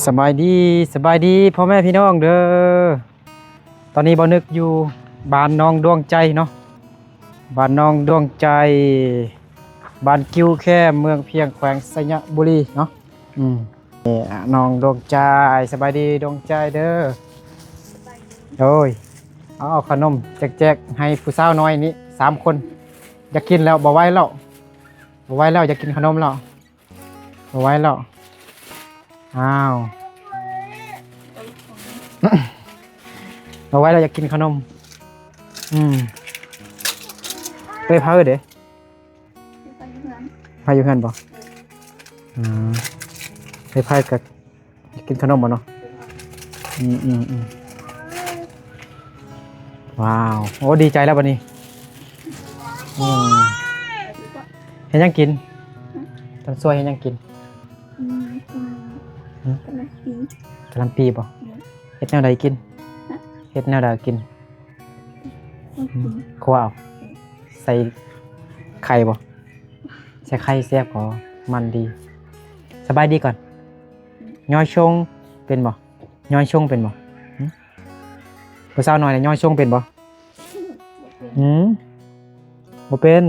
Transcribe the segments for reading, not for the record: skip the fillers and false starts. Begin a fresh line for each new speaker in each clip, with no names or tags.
สบายดีสบายดีพ่อแม่พี่น้องเด้อตอนนี้บ่นึกอยู่บ้านน้องดวงใจเนาะบ้านน้องดวงใจบ้านกิ้วแค่เมืองเพียงแขวงสยบุรีเนาะนี่น้องดวงใจสบายดีดวงใจเด้อโอ้ยเอาขนมแจกให้ผู้สาวน้อยนี้3 คนอยากกินแล้วบ่ไหวแล้วอยากกินขนมแล้วบ่ไหวแล้วอ้าวเอาไว้เราอยากกินขนมเคยพาเด้พาอยู่เพื่อนบ่เคยพากับอยากกินขนมบ่เนาะว้าวโอ้ดีใจแล้วบัดนี้เห็นยังกินตำซวยเห็นยังกินกะหล่ำปีบ่เฮ็ดแนวใดกินเฮ็ดแนวใดกินคั่วเอาใส่ไข่บ่ใส่ไข่แซ่บบ่มันดีสบายดีก่อนย่อยชงเป็นบ่ย่อยชงเป็นบ่ผู้สาวน้อยน่ะย่อยชงเป็นบ่บ่เป็น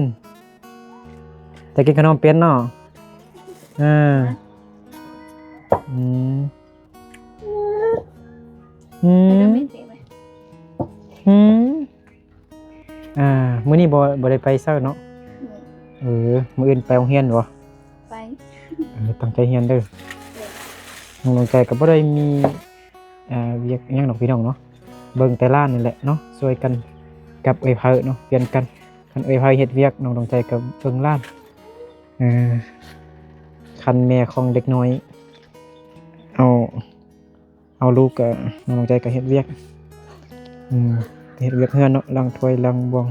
แต่กินขนมเป็นเนาะมื้อนี้บ่ได้ไปเช้าเนาะมื้ออื่นไปโรงเรียนบ่ไปตั้งใจเรียนเด้อน้องใจก็บ่ได้มีเวียกหยังดอกพี่น้องเนาะเบิ่งแต่ร้านนี่แหละเนาะช่วยกันกับเอ้ยเผาเนาะเปลี่ยนกันคันเอ้ยเผาเฮ็ดเวียกน้องใจก็เบิ่งร้านคันแม่ของเด็กน้อยเอาลูกก็น้องใจก็เฮ็ดเวียกเฮ็ดเวียกเฮือนเนาะล้างถ้วยล้างบวง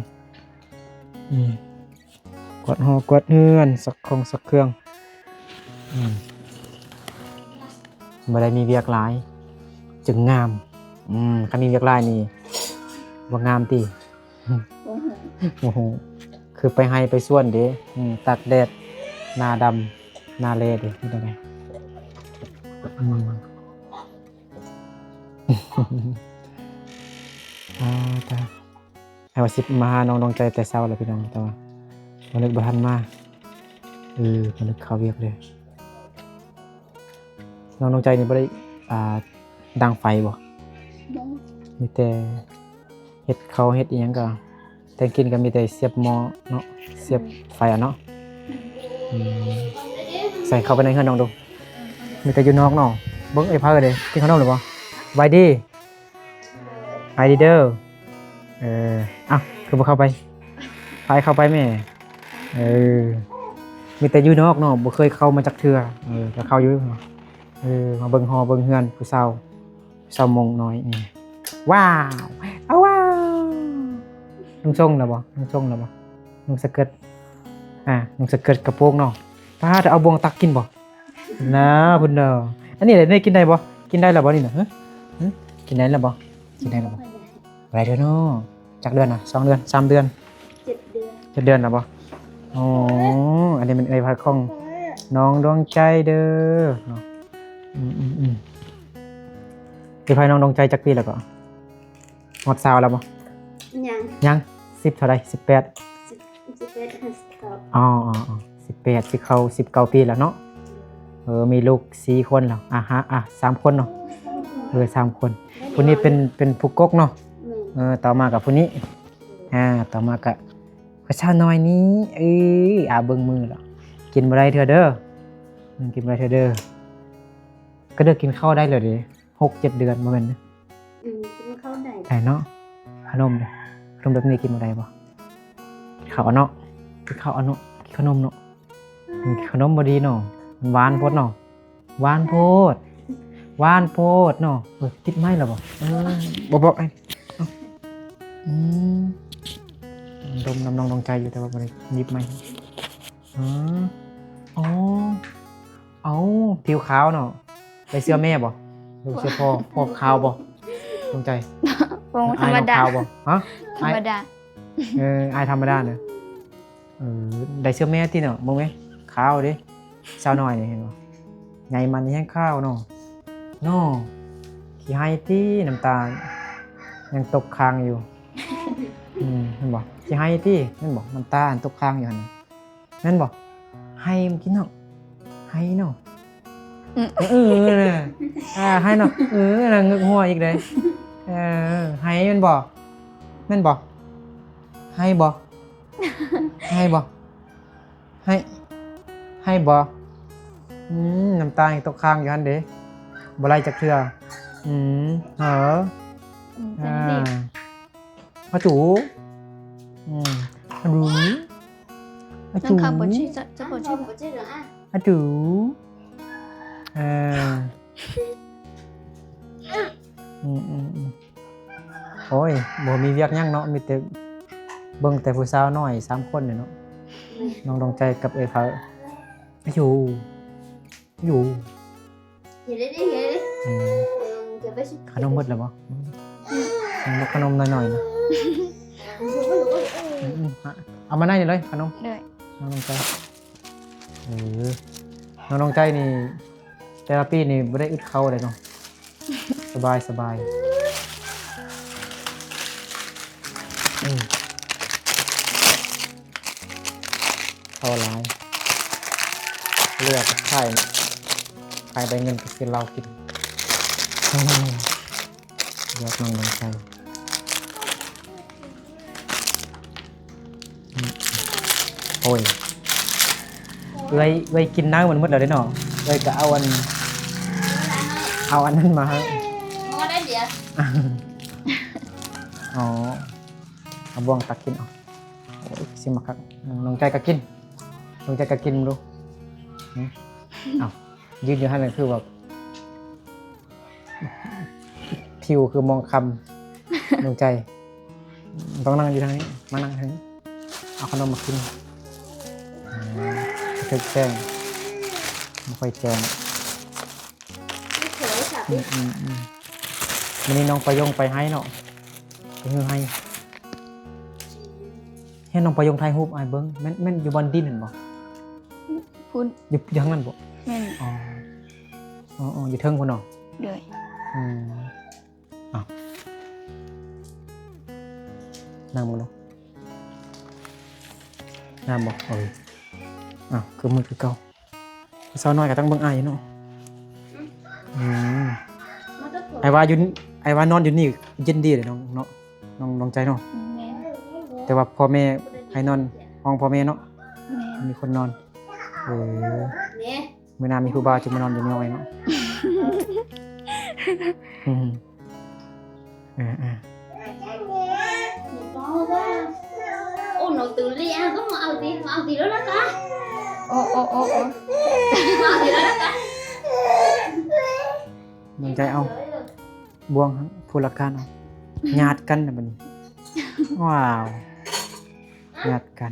กวาดหอกวาดเฮือนสักเครื่องบ่ได้มีเวียกหลายจึงงามคันมีเวียกหลายนี่บ่งามติโอ้โหคือไปให้ไปส่วนเด้ตากแดดหน้าดำหน้าแลเด้นี่ได้ตาไอ้ว่าสิมาหาน้องใจแต่เช้าแล้วพี่น้องแต่ว่าบ่นึกบ่ทันมาบ่นึกเข้าเวียกเลยน้องใจนี่บ่ได้ดังไฟบ่มีแต่เฮ็ดข้าวเฮ็ดอีหยังก็แต่กินก็มีแต่เสียบหม้อเนาะเสียบไฟเนาะใส่เข้าไปในเฮือนน้องดูมีแต่อยู่นอกเนาะเบิ่งไอ้พาเด้กินขนมหรือบ่ไว้ดีไอดีเดอร์คือบ่เข้าไปเข้าไปแม่มีแต่อยู่นอกเนาะบ่เคยเข้ามาจักเทื่อก็เข้าอยู่มาเบิ่งฮอเบิ่งเฮือนผู้สาวมงน้อยว้าวว้าวนุ่งทรงน่ะบ่นุ่งสเกิร์ตนุ่งสเกิร์ตกระโปรงเนาะป้าจะเอาบวงตักกินบ่นะพุ่นเด้ออันนี้ได้กินได้บ่กินได้แล้วบ่นี่น่ะกินได้แล้วบ่หลายเดือนเนาะจักเดือนน่ะ2 เดือน3 เดือน7 เดือนน่ะบ่อ๋ออันนี้มันไอ้พักของน้องดวงใจเด้อเนาะคือพายน้องดวงใจจักปีแล้วก็หมด20แล้วบ่ยัง10เท่าใด18อ๋อ18สิเข้า19 ปีแล้วเนาะมีลูก4 คนแล้ว3 คนเนาะ3 คนผู้นี้เป็นผู้กกเนาะต่อมากับผู้นี้ต่อมากับผู้ชายน้อยนี้เบิ่งมือแล้วกินบ่ได้เทื่อเด้อกินบ่ได้เทื่อเด้อก็เด้อกินข้าวได้เลยดิ6-7 เดือนบ่แม่นกินข้าวได้เนาะขนมแบบนี้กินบ่ได้บ่ข้าวเนาะกินข้าวเนาะกินขนมเนาะขนมบ่ดีเนาะหวานโพดเนาะหวานโพดเนาะติดไม้แล้วบ่บอกไอ้ดมน้ำน้องใจอยู่แต่ว่าบ่ได้หยิบไม้ผิวขาวเนาะไปเสื้อแม่บ่หรือเสื้อพ่อขาวบ่น้องใจ
ธรรมดา
บ่
ธรรมดา
อายธรรมดาเนาะได้เสื้อแม่ติเนาะบ่แม่ขาวเด้สาวน้อยนี่เห็นบ่ ไงมันแห้งข้าวเนาะเนาะขี้ให้ที่น้ำตายังตกค้างอยู่เห็นบ่ขี้ให้ที่นั่นบ่น้ำตาอันตกค้างอยู่หั่นนั่นบ่ให้มันกินเนาะให้เนาะน่ะให้เนาะน่ะงึกหัวอีกเลยให้มันบ่แม่นบ่ให้บ่ให้บ่ให้บ่น้ำตายังตกค้างอยู่หั่นเด้บ่ไหลจักเทื่อเหรออาจูอาจูอาจู
Nâng khắp bố chị cho bố chị
Có chết rồi à?
อาจูโอ้ยบ่มีเวียกหยังเนาะมีแต่เบิ่งแต่ผู้สาวน้อย3คนนี่เนาะน้องดวงใจกับเอ้ยเขาอาจูอาจู
Thì đấy đi, thì đấy đi. Thì bé sẽ
ขนมหมดแล้วบ่ขนมหน่อยๆนะ เอามาได้เลยขนม
Đợi
น้องดวงใจน้องดวงใจนี่แต่ละปีนี่บ่ได้อึดเข้าเลยเนาะสบายเข้าหลายเลือกไข่ได้เงินก็คือเรากินเลือกน้องดวงใจโอ้ยเลยกินน้ำมันหมดแล้วเด้เนาะเลยก็เอาอันนั้นมาให้
ngon đấy chị ạ.
อ๋อเอาบ่วงตักกินเอาโอ้ยสิมาคักน้องใจก็กินน้องใจก็กินดูเอายืนอยู่หั่นนั่นคือแบบผิวคือมองคำน้องใจต้องนั่งอยู่ทางนี้มานั่งทางนี้เอาขนมมากินถึกแจ้งไม่ค่อยแจ้ง
Cái khổ sạp đi.
วันนี้น้องไปให้เนาะไปฮือให้ให้น้องไปถ่ายรูปอ้ายเบิ่งแม่นอยู่บนดินนั่นบ่
Phun
อยู่ทางนั้นบ่
Men
อ๋ออยู่เทิงพุ่นเนาะ
Đợi
อ้าวนั่งบ่เนาะน้ำบ่อ้าวคือมือคือเก่าสาวน้อยก็ต้องเบิ่งอ้ายอยู่เนาะ
Nó rất khổ.
ไอ้ว่านอนอยู่นี่เย็นดีเลยน้องเนาะน้องใจเนาะ
Men
แต่ว่าพ่อแม่ให้นอนห้องพ่อแม่เนาะ
Men
มีคนนอน
Nè.
มื้อหน้ามีครูบาจะมานอนอยู่นี่เอาไว้เนาะ
To quá. Ô, nó từ ly ăn có mà ao tí đó đó cả.
Ô
Mà ao tí đó đó cả.
น้องใจเอาบ่วงผู้ละกันเอาญาติกันน่ะบัดนี้ว้าวญาติกัน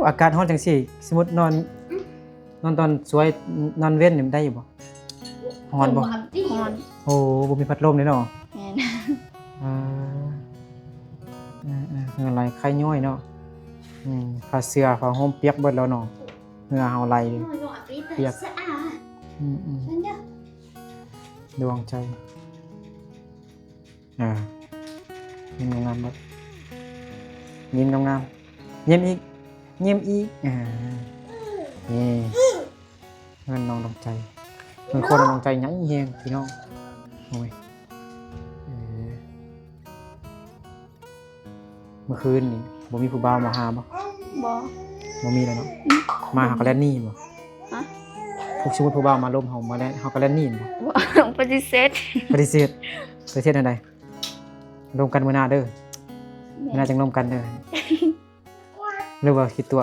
อากาศร้อนจังซี่สมมุตินอนตอนสวยนอนเว้นนี่มันได้อยู่บ่ร้อนบ่
Mà tí.
Ngon
โอ้บ่มีพัดลมเลยเนาะ
Men
อะไรไข่ย่อยเนาะผ้าเสื้อผ้าห่มเปียกเบิดแล้วเนาะเหงื่อเฮาไหลเลย
Nó tí tại
Việc.
xã à.
อืม
Xem nhá.
ดวงใจยิ้มงามๆครับยิ้มงามๆยิ้มอีกนี่เงินน้องดวงใจเงินคนดวงใจใหญ่เฮียงพี่น้องโอ้ยเมื่อคืนนี่บ่มีผู้บ่าวมาหาบ่
Bó
บ่มีแล้วเนาะมาหาก็แล่นหนี่บ่
Hả?
พวกสมมุติผู้บ่าวมาล้มเฮามาแล่นเฮาก็แล่นหนี่บ่
Không phải đi xét
ปฏิเสธอันใดรวมกันมื้อหน้าเด้อมื้อหน้าจังรวมกันเด้อหรือว่าคิดตัว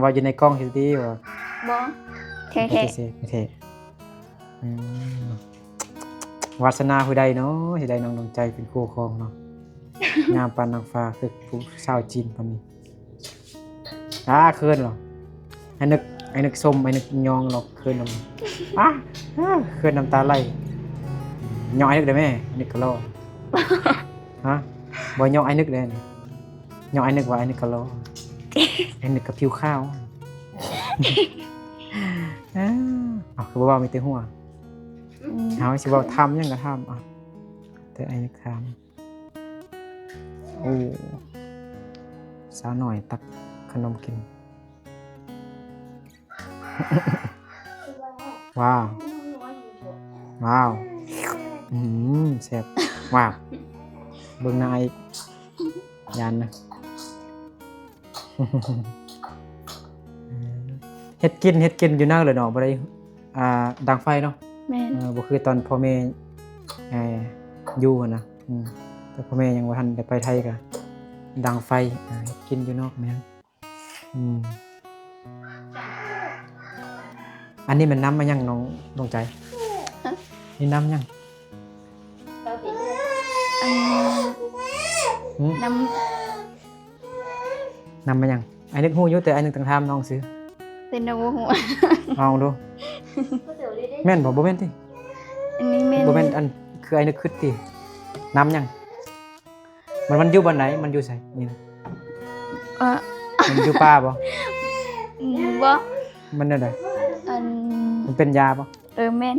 ว่าอยู่ในกล้องสิดีว่า
Bó
ป
Thế
ฏิ
thế
เสธไม่เทวาสนาผู้ใดเนาะสิได้น้องดวงใจเป็นคู่ครองเนาะงามปานนางฟ้าคือผู้ชาวจีนปานนี้เคินเหรอไอ้นึกส้มไอ้นึกยองหรอกเคินนำเคินน้ำตาไหลยองไอ้นึกได้แม่ไอ้นึกกะโลฮะบ่ยองไอ้นึกได้นี่ยองไอ้นึกว่าไอ้นึกกะโลไอ้นึกกับผิวขาว คือบ่เว้ามีแต่หัว
อืม
เฮาสิเว้าทำหยังก็ทำแต่ไอ้นี่ถามโอ้สาวหน่อยตักขนมกิน ว้าว ว้าวแซ่บว้าวเบิ่งหน้าอีกยันนะ เฮ็ดกินอยู่นั่งเลยเนาะบ่ได้ดังไฟเนาะ
แม่น
บ่คือตอนพ่อแม่อยู่หั่นนะแต่พ่อแม่ยังบ่ทันได้ไปไทยก็ดังไฟเฮ็ดกินอยู่นอกแม่นอันนี้มันน้ำมายังน้องใจนี่น้ำยัง
อัน
หืม
น้
น้ำมายังไอ้นึกฮู้อยู่แต่ไอ้นึกต้องถามน้องซื้อ
ำเป็นดาวหัว
เอาดูแม่นบ่แม่นติ
อันนี้แม่น
บ่แม่นอันคือไอ้นึกคิดติน้ำยังมันอยู่บ่อนไหนมันอยู่ไสนี่นะ
เออ
มันอยู่ป่าบ่
บ่
มันนั่นใด
อัน
มันเป็นยาบ่
แม่น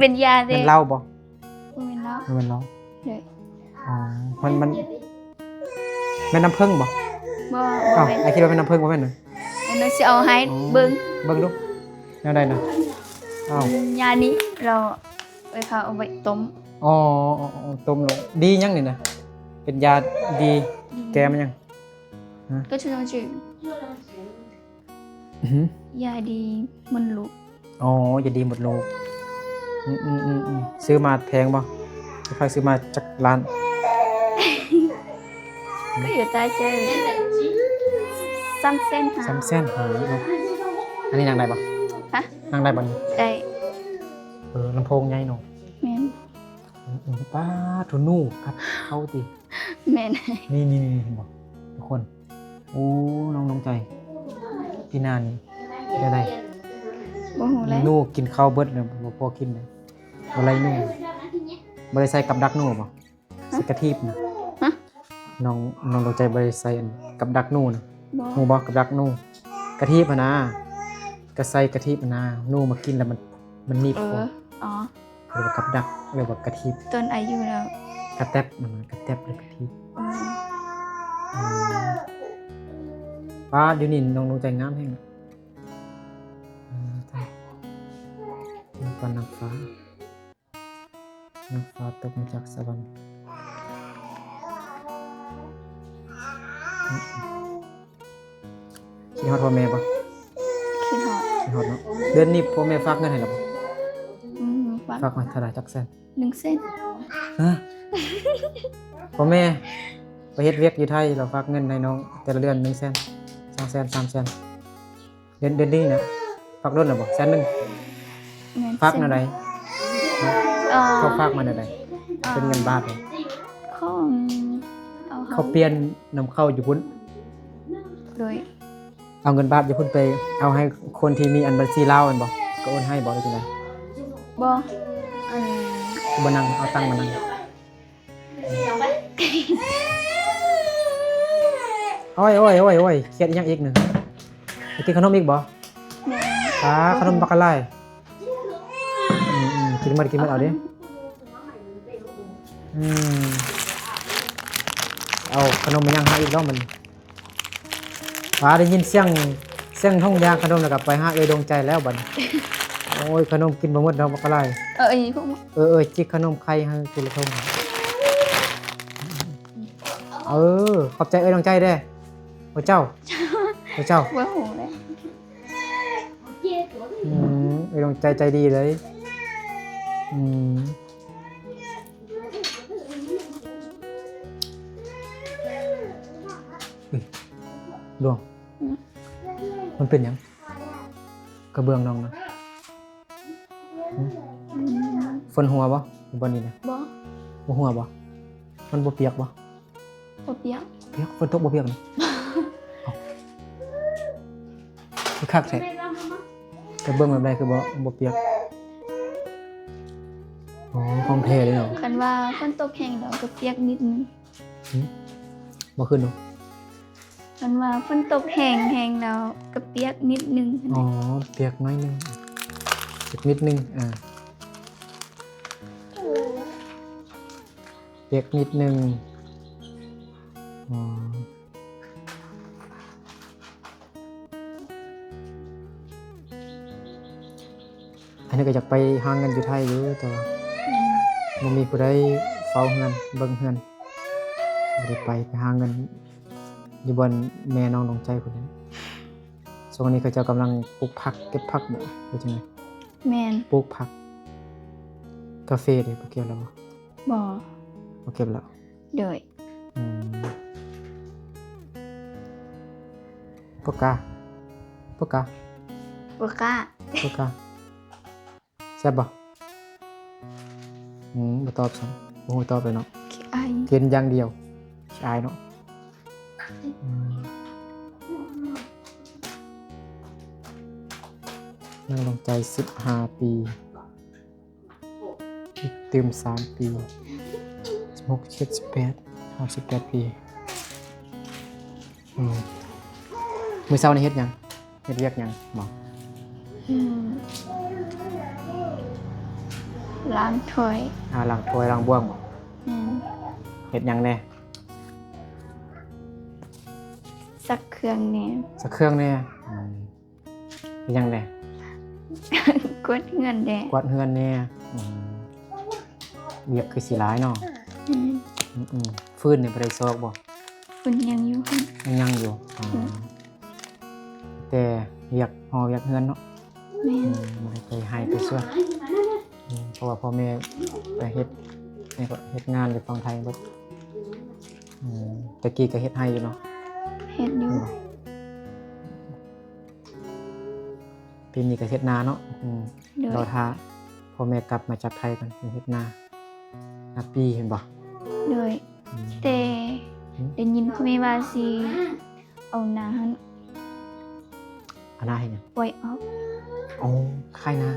เป็นยาเด้
มันเหล้าบ่
แม่นเนาะ
มันเหล้า
เลย
อ๋อมันแม่น้ำผึ้งบ่
บ่
อ้าว
แม่น
ไอ้คิดว่าแม่น้ำผึ้งบ่แม่นเหรอ
อันนี้สิเอาให้เบิ่ง
เบิ่งดูแนวใดนะอ้าวย
านี้เราไปพาเอาไว้ต้ม
อ๋อต้มลงดียังนี่นะเป็นยาดีแก้มันยัง
ก็ชื่อชื่อ
อื้อหือย
าดีมันลุก
อ๋อยาดีหมดโลกซื้อมาแพงบ่ค่อยซื้อมาจากร้าน
ก็อยู่ใต้เจอซ้ำเส้นหา
3 เส้นหาเนาะอันนี้นั่งได้บ่
ฮะ
นั่งได้บ่นี่
ได้
ลำโพงใหญ่เนาะ
แม่น
ป้าทุนูครับเข้าติ
แม่น
นี่เห็นบ่ทุกคนโอ้น้องใจพี่นานี่ได้
บ่ฮู้แล้ว
นูกินข้าวเบิดเลยบ่พอกินเลยอะไรนูบ่ได้ใส่กับดักนูบ่ใส่กะทินะ
ฮะ
น้องดวงใจบ่ได้ใส่อันกับดักนูนะ
บ่
ฮู้บ่กับดักนูกะทิพะนะก็ใส่กะทิพะนะนูมากินแล้วมันหนีบคอ
อ๋อ
เรียกว่ากับดักเรียกว่ากะทิ
ต้นอายุแล้ว
กระแตบมันกระแตบเลยกะทิ
อืม
อืมป้าเดี๋ยวนี้น้องดวงใจงามแฮงตายมันปานนางฟ้าตกมาจากสวรรค์คิดฮอดพ่อแม่ปะ
คิดฮอด
คิดฮอดเนาะเดือนนี้พ่อแม่ฝากเงินให้เราปะ
ฟัง
ฝากมาเท่าไหร่จักแสน
1 เส้น
ฮะ พ่อแม่ไปเฮ็ดเวียกอยู่ไทยเราฝากเงินให้น้องแต่ละเดือน1 แสน2 แสน3 แสนเดือนนี้นะฝากรถหรือบ่แสนหนึง
แม่น
ฝากมาไหน เขาฝากมาไหนเป็นเงินบาทเลย
ของเอา
เขาเปลี่ยนนำเข้าอยู่พุ่น
โดย
เอาเงินบาทอยู่พุ่นไปเอาให้คนที่มีอันบัญชีลาวอันบ่ก็โอนให้บ่ได้จังได๋
บ่อัน
บ่นั่งเอาตังค์มานั่งโอ้ยเครียดอีหยังอีกหนึงไปกินขนมอีกบ่
แม่
ขนมบักกะลายกินมาเอาดิเอาขนมมายังหาอีกรอบมันได้ยินเสียงท้องยางขนมแล้วก็ไปหาดวงใจแล้วบัดนี้โอ้ยขนมกินบ่หมดดอกบักกะลาย
อันนี้พวก
จิกขนมไข่ให้กินละทงขอบใจดวงใจเด้พระเจ้า
บ่ฮู้แล้ว
ดวงใจใจดีเลยดวงมันเป็นหยังกระเบื้องน้องนะฝนหัวบ่บ่นี่นะ
บ่
บ่หัวบ่มันบ่เปียกบ่
บ่เปียก
เปียกฝนตกบ่เปียกนี่คือคักแท้กระเบื้องแบบใดคือบ่เปียกของแท้เลยเนาะ
คันว่าฝนตกแห้งแล้วก็เปียกนิดนึง
บ่ขึ้นเนาะ
คันว่าฝนตกแห้งแล้วก็เปียกนิดนึง
เปียกน้อยนึง อีกนิดนึงเปียกนิดนึงอันนี้ก็อยากไปหาเงินอยู่ไทยอยู่แต่ว่าบ่มีผู้ใดเฝ้าเงินเบิ่งเงินบ่ได้ไปหาเงินอยู่บนแม่น้องใจพุ่นนั้นช่วงนี้เขาเจ้ากำลังปลูกผักเก็บผักบ่คือจังได๋
แม่น
ปลูกผักกาแฟเด้บ่เก็บแล้วบ่
บ่
บ่เก็บแล้ว
โดย
ปกกา
บ่กล้า
ปกกาแซ่บบ่บ่ตอบซั่นบ่ฮู้ตอบเลยเนาะ
ขี้อาย
กินอย่างเดียวชายเนาะนั่งลงใจ15 ปีอีกเติม3 ปี16 78 58 ปีมื้อเช้านี่เฮ็ดหยังเฮ็ดเวียกหยังบ่
ล้างถ้วย
ล้างถ้วยล้างบ้วงบ่
แม่น
เฮ็ดหยังแน่
ซักเครื่องแหน่
สักเครื่องแน่เฮ็ดหยังแน่
กดเงินแหน่
กวาดเฮือนแน่เวียกคือสิหลายเนาะฟื้นนี่บ่ได้ซอกบ่
คุณยังอยู่หั่น
ยังอยู่แต่เวียกเวียกเฮือนเนาะ
แม่น
บ่ได้ไปให้ไปช่วยเพราะว่าพ่อแม่ไปเฮ็ดนี่ก็เฮ็ดงานอยู่ฝั่งไทยเบิดแต่กี้ก็เฮ็ดให้อยู่เนาะ
เฮ็ดอยู่
ปีนี้ก็เฮ็ดนาเนาะ
โดย
เราท่าพ่อแม่กลับมาจากไทยกันเฮ็ดนาปีเห็นบ่
โดยแต่ได้ยินพ่อแม่ว่าสิเอาหน้าหั่น
เอานาเฮ็ดหยัง
ปล่อยออก
อ๋อค่ายนา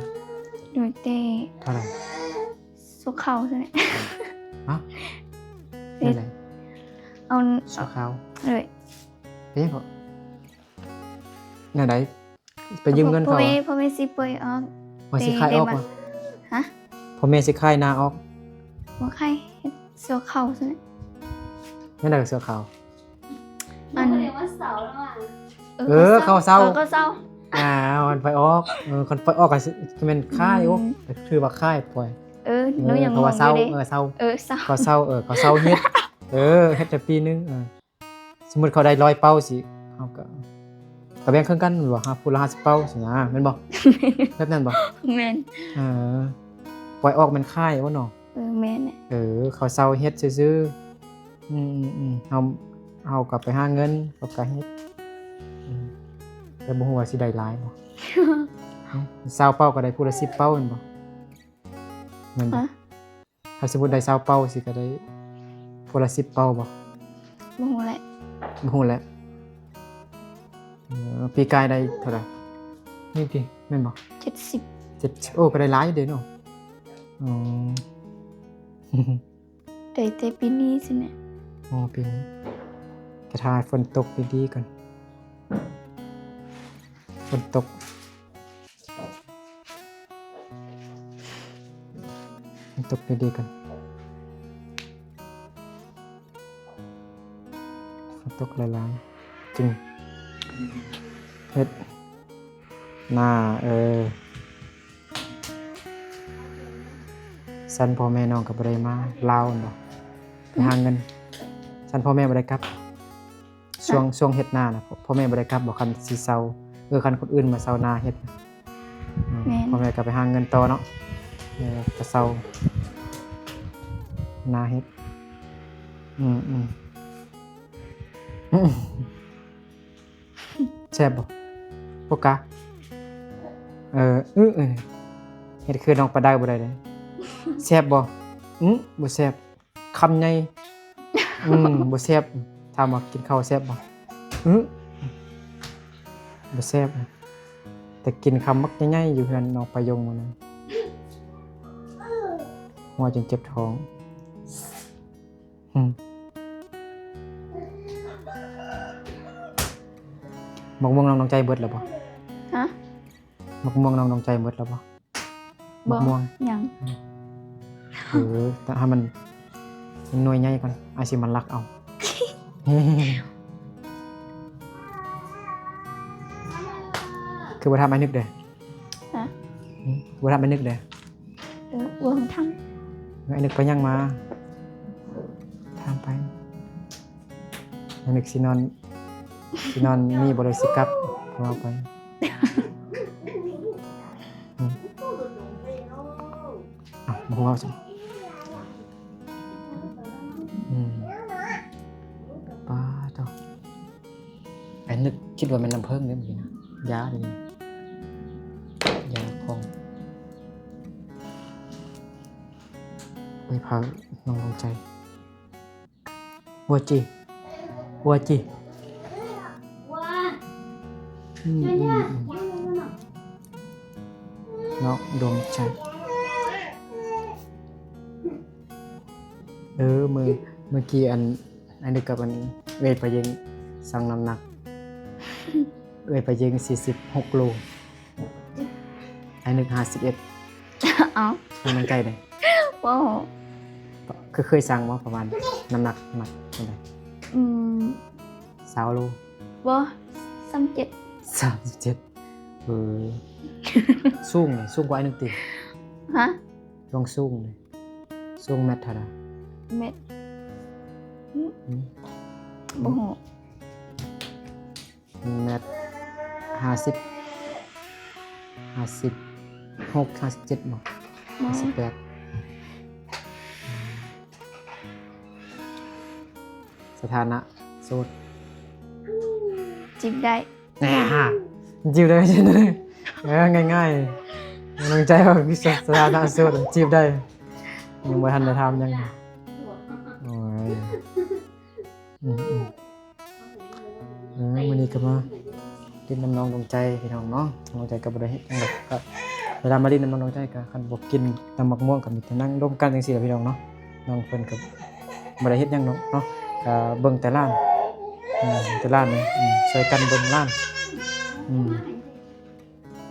โดยแต่
เท่าไหร่
สุกเข้าซั่นแหละ
ฮะนั่นแหละ
เอา
สุขาว
เลย
เป็นหยังก็แนวใดไปยืมเงินเขา
พ่อแม่สิปล่อยออก
ว่าสิขายออกบ่
ฮะ
พ่อแม่สิขายนาออก
บ่ใครเฮ็ดสุกเข้าซั่นแหละ
นั่นแหละเสื้อขาว
มันเรียกว่าเสาแล้วอ่ะ
เข้าเศร้า
ก็เศร้า
มันไปออกคนไปออกก็สิเป็นค่ายออกคือว่าค่ายปล่อย
หนูยัง
เพ
ง
ราะ
ง
ว่า
อ
เศร้า
ยู่เด้
เศร้า
เศร้า
ก็เศร้าก็เศร้าเฮ็ดเฮ็ดแต่ปีนึงสมมุติเขาได้100เป้าสิเฮาก็แบ่งครึ่งกันบ่ครับผู้ละ50เป้าสินะแม่นบ่แบบนั้นบ่
แม่น
ปล่อยออกมันค่ายว่าเนาะ
แม่นน่ะ
เขาเศร้าเฮ็ดซื่อๆเฮากลับไปหาเงินก็เฮ็ดแต่บ่ฮู้ว่าสิได้หลายบ่20เป้าก็ได้ผู้ละ10เป้าแม่นบ่แม่นบ่ ถ้าสมมุติได้20เป้าสิก็ได้ผู้ละ10เป้าบ่
บ่ฮู้แหละ
บ่ฮู้แหละปีกายได้เท่าไหร่นี่ติแม่นบ่
70
7โอ้ก็ได้หลายอยู่เด้เนาะอ๋อ
แต่ปีนี้สิเนี่ย
อ๋อปีนี้กระทายฝนตกดีๆก่อนฝนตกดีๆก่อนฝนตกหลายๆจริงเฮ็ดหน้าสันพ่อแม่น้องก็บ่ได้มาลาวเนาะไปหาเงินสันพ่อแม่บ่ได้กลับช่วงเฮ็ดนาน่ะพ่อแม่บ่ได้กลับบ่คันสิเซาคันคนอื่นมาเซานาเฮ็ดพ่อแม่ก็ไปหาเงินต่อเนาะก็เซานาเฮ็ดแซ่บบ่ปกะเฮ็ดคือน้องปลาได้บ่ได้เลยแซ่บบ่บ่แซ่บคำใหญ่บ่แซ่บถามว่ากินข้าวแซ่บบ่บ่แซ่บแต่กินคำมักใหญ่ๆอยู่เฮือนน้องปลายงมื้อนั้นหัวจนเจ็บท้องมะม่วงน้องใจเบิดแล้วบ่
ฮะ
มะม่วงน้องใจเบิดแล้วบ่ มะม่วง
ยัง
แต่ถ้ามันหน่วยใหญ่ก่อนอาสิมันรักเอา คือบ่ทำให้นึกเด้
ฮะ
บ่ทำให้นึกเด้
วงทั้ง
ไอ้นึกไปยังมาทำไปไอ้นึกสินอนมีบ่ได้สิกลับพอไปบ่ฮู้ว่าจังป้าเจ้าไอ้นึกคิดว่ามันน้ำเพิ่งเด้อเมื่อกี้นะยาเด้อยาของไปพาน้องลงใจวัวจี
ว่า
น้องดวงใจเมื่อกี้อันนี้กับอันเวทไปยิงสั่งน้ำหนักเวทไปยิง46 โลไอ้นึก51
เอ้า
มันใกล้เลย
ว้าว
คือเคยสั่งว่าประมาณน้ำหนักเท่าไหร่ 20 โล
บ่37
37สูงเลยสูงกว่าไอ้นึกติ
ฮะ
ลองสูงเลยสูงแมทเท่าไหร่
เม็ดบ่ฮู้
แมท50 56 57บ่
บ่
58สถานะโสด
จิบได้
แหน่ฮะจีบได้ใช่ไหมง่ายๆน้องใจว่าพิเศษสถานะโสดจีบได้ยังไม่ทันได้ทำยังโอ้ยวันนี้ก็มากินน้ำน้องดวงใจพี่น้องเนาะดวงใจกับบริเฮ็ดจังไดก็เวลามาดินน้ำน้องดวงใจก็คันบ่กินน้ำมักม่วงก็มีแต่นั่งร่วมกันจังซี่แหละพี่น้องเนาะน้องเพิ่นก็บ่ได้เฮ็ดหยังเนาะก็เบิ่งแต่ร้านแต่ร้านนี่ช่วยกันเบิ่งร้าน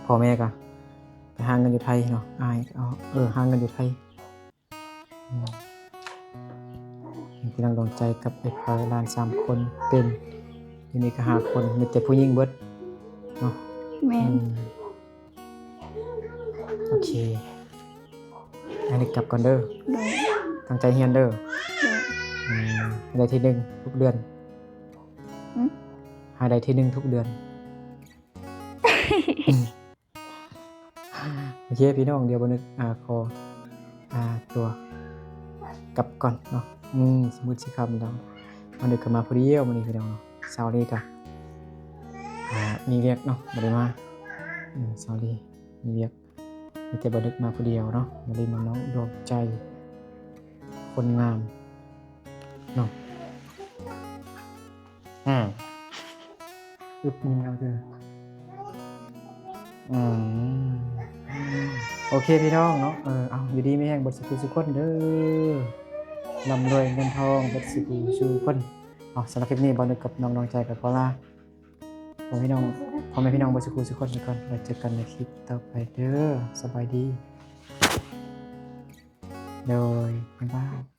พ่อแม่ก็ไปหาเงินอยู่ไทยเนาะอายหาเงินอยู่ไทยพี่น้องดวงใจกับไอ้พาร้าน3 คนเป็นทีนี้ก็5 คนมีแต่ผู้หญิงเบิดเนาะ
แม่น
โอเคอันนี้กลับก่อนเด้อ
โดย
ตั้งใจเรียนเด้อ
โดย
ให้ได้ที่ 1 ทุกเดือนให้ได้ที่ 1 ทุกเดือน โอเคพี่น้องเดี๋ยวบ่นึกขอตัวกลับก่อนเนาะสมมุติสิครับแล้วมันนึกก็มาผู้เดียวมื้อนี้พี่น้องเนาะเช้านี้ก็มีเวียกเนาะบ่ได้มาเช้านี้มีเวียกมีแต่บ่นึกมาผู้เดียวเนาะมาเล่นน้องดวงใจคนงามเนาะอึบนี่เอาเด้อโอเคพี่น้องเนาะเอาอยู่ดีไม่แห้งบทสุคนเด้อร่ำรวยเงินทองบทสุคนสำหรับคลิปนี้บอลกับน้องใจกับพอลาพ่อแม่พี่น้องบทสุคนไปก่อนไว้เจอกันในคลิปต่อไปเด้อสบายดีโดยบ๊ายบาย